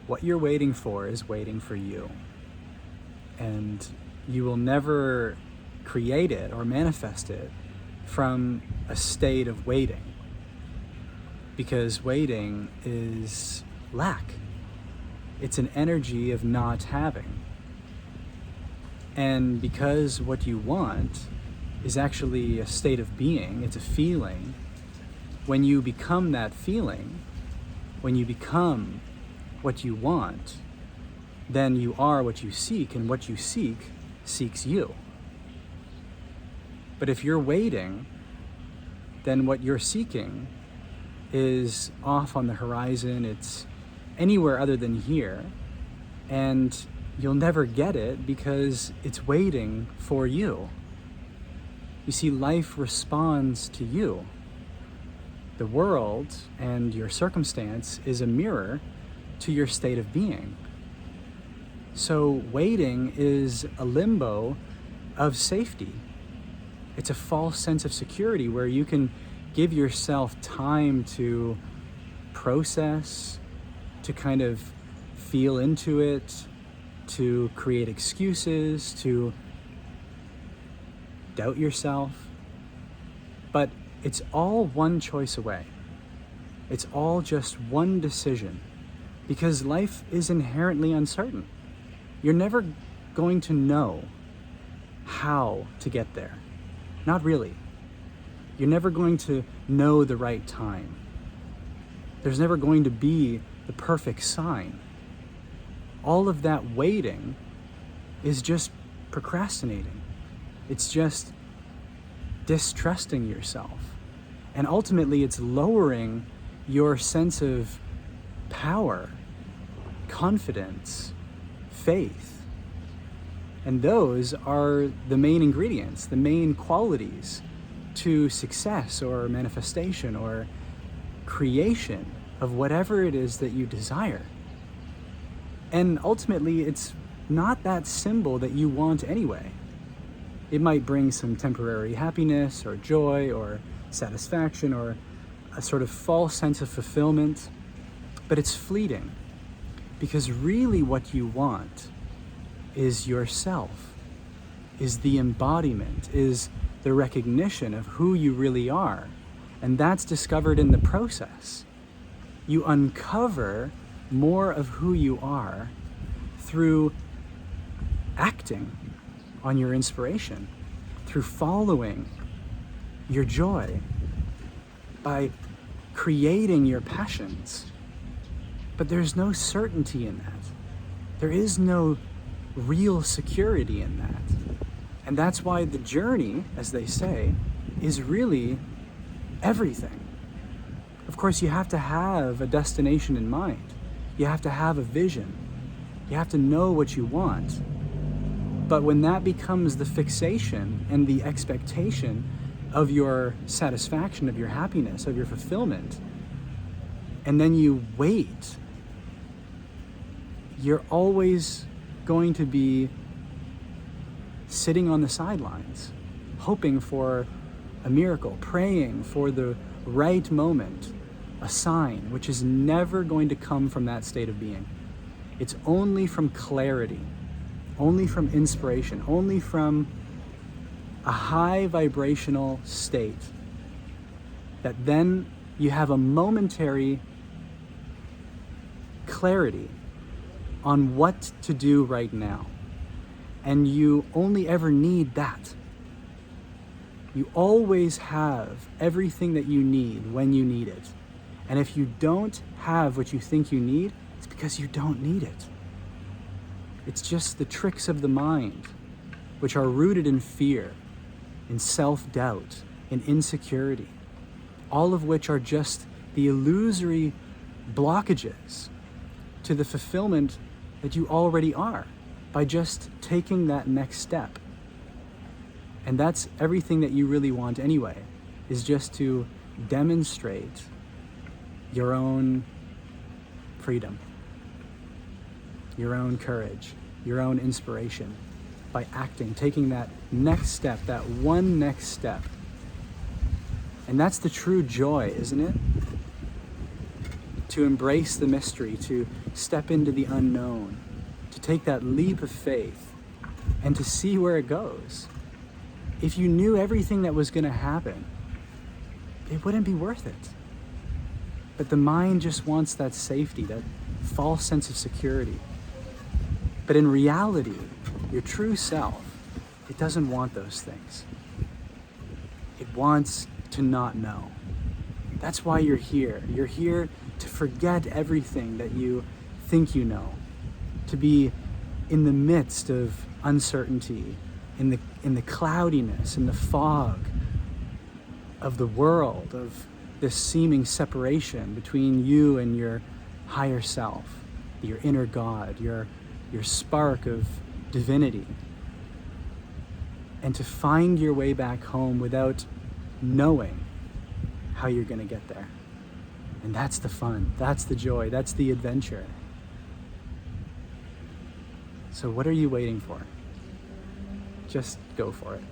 What you're waiting for is waiting for you. And you will never create it or manifest it from a state of waiting. Because waiting is lack. It's an energy of not having. And because what you want is actually a state of being, it's a feeling, when you become that feeling, when you become what you want, then you are what you seek, and what you seek seeks you. But if you're waiting, then what you're seeking is off on the horizon, it's anywhere other than here, and you'll never get it because it's waiting for you. You see, life responds to you. The world and your circumstance is a mirror to your state of being. So waiting is a limbo of safety. It's a false sense of security where you can give yourself time to process, to kind of feel into it, to create excuses, to doubt yourself. But it's all one choice away. It's all just one decision, because life is inherently uncertain. You're never going to know how to get there. Not really. You're never going to know the right time. There's never going to be the perfect sign. All of that waiting is just procrastinating. It's just distrusting yourself. And ultimately, it's lowering your sense of power, confidence, faith. And those are the main ingredients, the main qualities to success or manifestation or creation of whatever it is that you desire. And ultimately, it's not that symbol that you want anyway. It might bring some temporary happiness or joy or satisfaction or a sort of false sense of fulfillment, but it's fleeting, because really what you want is yourself, is the embodiment, is the recognition of who you really are, and that's discovered in the process. You uncover more of who you are through acting on your inspiration, through following your joy, by creating your passions. But there's no certainty in that. There is no real security in that. And that's why the journey, as they say, is really everything. Of course, you have to have a destination in mind. You have to have a vision. You have to know what you want. But when that becomes the fixation and the expectation of your satisfaction, of your happiness, of your fulfillment, and then you wait, you're always going to be sitting on the sidelines, hoping for a miracle, praying for the right moment, a sign, which is never going to come from that state of being. It's only from clarity, only from inspiration, only from a high vibrational state that then you have a momentary clarity on what to do right now. And you only ever need that. You always have everything that you need when you need it. And if you don't have what you think you need, it's because you don't need it. It's just the tricks of the mind, which are rooted in fear, in self-doubt, in insecurity, all of which are just the illusory blockages to the fulfillment that you already are by just taking that next step. And that's everything that you really want anyway, is just to demonstrate your own freedom, your own courage, your own inspiration by acting, taking that next step, that one next step. And that's the true joy, isn't it? to embrace the mystery, to step into the unknown, to take that leap of faith and to see where it goes. If you knew everything that was going to happen, it wouldn't be worth it. But the mind just wants that safety, that false sense of security. But in reality, your true self, it doesn't want those things. It wants to not know. That's why you're here. You're here to forget everything that you think you know, to be in the midst of uncertainty, in the cloudiness, in the fog of the world, of this seeming separation between you and your higher self, your inner God, your spark of divinity. And to find your way back home without knowing how you're going to get there. And that's the fun, that's the joy, that's the adventure. So what are you waiting for? Just go for it.